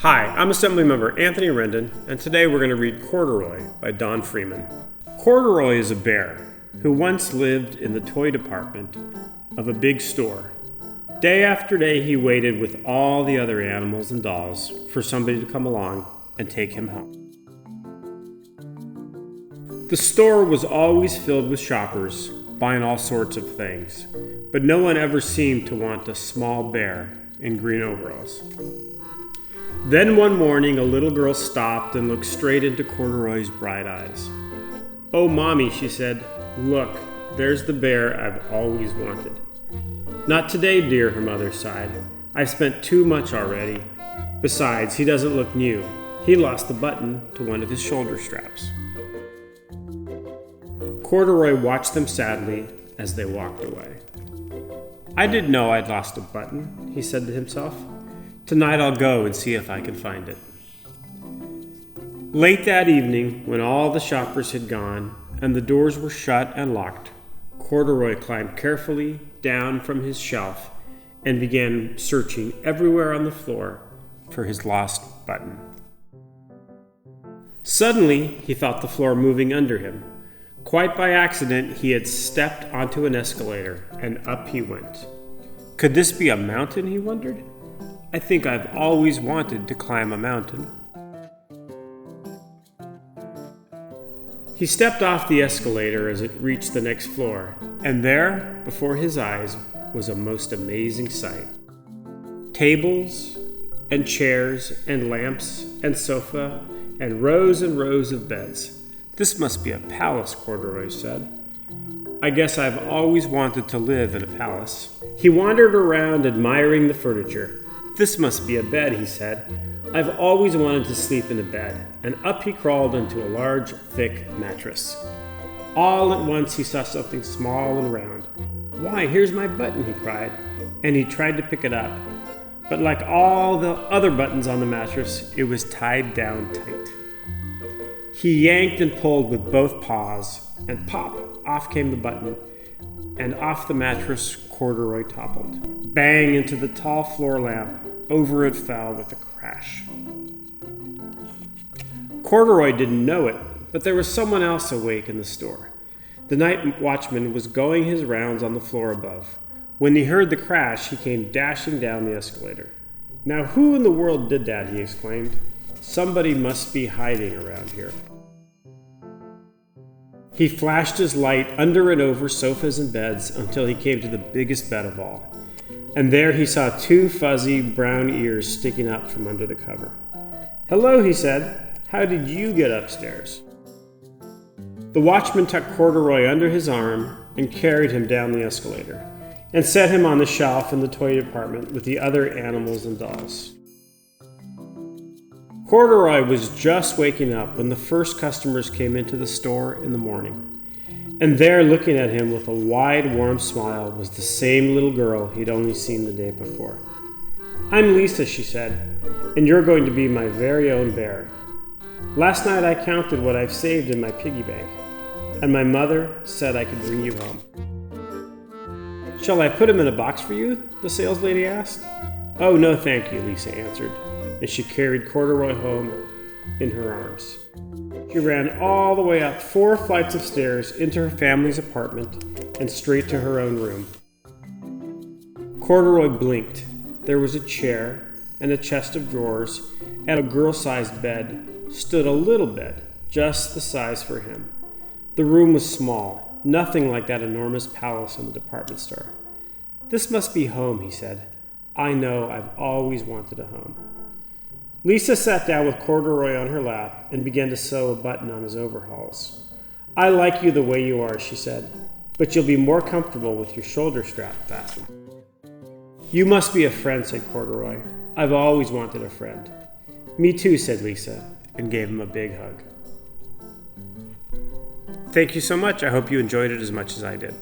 Hi, I'm Assemblymember Anthony Rendon, and today we're going to read Corduroy by Don Freeman. Corduroy is a bear who once lived in the toy department of a big store. Day after day he waited with all the other animals and dolls for somebody to come along and take him home. The store was always filled with shoppers buying all sorts of things, but no one ever seemed to want a small bear in green overalls. Then one morning, a little girl stopped and looked straight into Corduroy's bright eyes. "Oh, Mommy," she said, "look, there's the bear I've always wanted." "Not today, dear," her mother sighed. "I've spent too much already. Besides, he doesn't look new. He lost the button to one of his shoulder straps." Corduroy watched them sadly as they walked away. "I didn't know I'd lost a button," he said to himself. "Tonight I'll go and see if I can find it." Late that evening, when all the shoppers had gone and the doors were shut and locked, Corduroy climbed carefully down from his shelf and began searching everywhere on the floor for his lost button. Suddenly, he felt the floor moving under him. Quite by accident, he had stepped onto an escalator, and up he went. Could this be a mountain, he wondered? I think I've always wanted to climb a mountain. He stepped off the escalator as it reached the next floor, and there, before his eyes, was a most amazing sight. Tables and chairs and lamps and sofa and rows of beds. "This must be a palace," Corduroy said. "I guess I've always wanted to live in a palace." He wandered around admiring the furniture. "This must be a bed," he said. "I've always wanted to sleep in a bed." And up he crawled into a large, thick mattress. All at once he saw something small and round. "Why, here's my button," he cried, and he tried to pick it up. But like all the other buttons on the mattress, it was tied down tight. He yanked and pulled with both paws, and pop, off came the button, and off the mattress Corduroy toppled. Bang into the tall floor lamp. Over it fell with a crash. Corduroy didn't know it, but there was someone else awake in the store. The night watchman was going his rounds on the floor above. When he heard the crash, he came dashing down the escalator. "Now who in the world did that?" he exclaimed. "Somebody must be hiding around here." He flashed his light under and over sofas and beds until he came to the biggest bed of all. And there he saw two fuzzy brown ears sticking up from under the cover. "Hello," he said. "How did you get upstairs?" The watchman took Corduroy under his arm and carried him down the escalator and set him on the shelf in the toy department with the other animals and dolls. Corduroy was just waking up when the first customers came into the store in the morning. And there, looking at him with a wide, warm smile, was the same little girl he'd only seen the day before. "I'm Lisa," she said, "and you're going to be my very own bear. Last night I counted what I've saved in my piggy bank, and my mother said I could bring you home." "Shall I put him in a box for you?" the saleslady asked. "Oh, no, thank you," Lisa answered, and she carried Corduroy home in her arms. She ran all the way up 4 flights of stairs into her family's apartment and straight to her own room. Corduroy blinked. There was a chair and a chest of drawers, and a girl-sized bed stood a little bed, just the size for him. The room was small, nothing like that enormous palace in the department store. "This must be home," he said. "I know I've always wanted a home." Lisa sat down with Corduroy on her lap and began to sew a button on his overalls. "I like you the way you are," she said, "but you'll be more comfortable with your shoulder strap fastened." "You must be a friend," said Corduroy. "I've always wanted a friend." "Me too," said Lisa, and gave him a big hug. Thank you so much. I hope you enjoyed it as much as I did.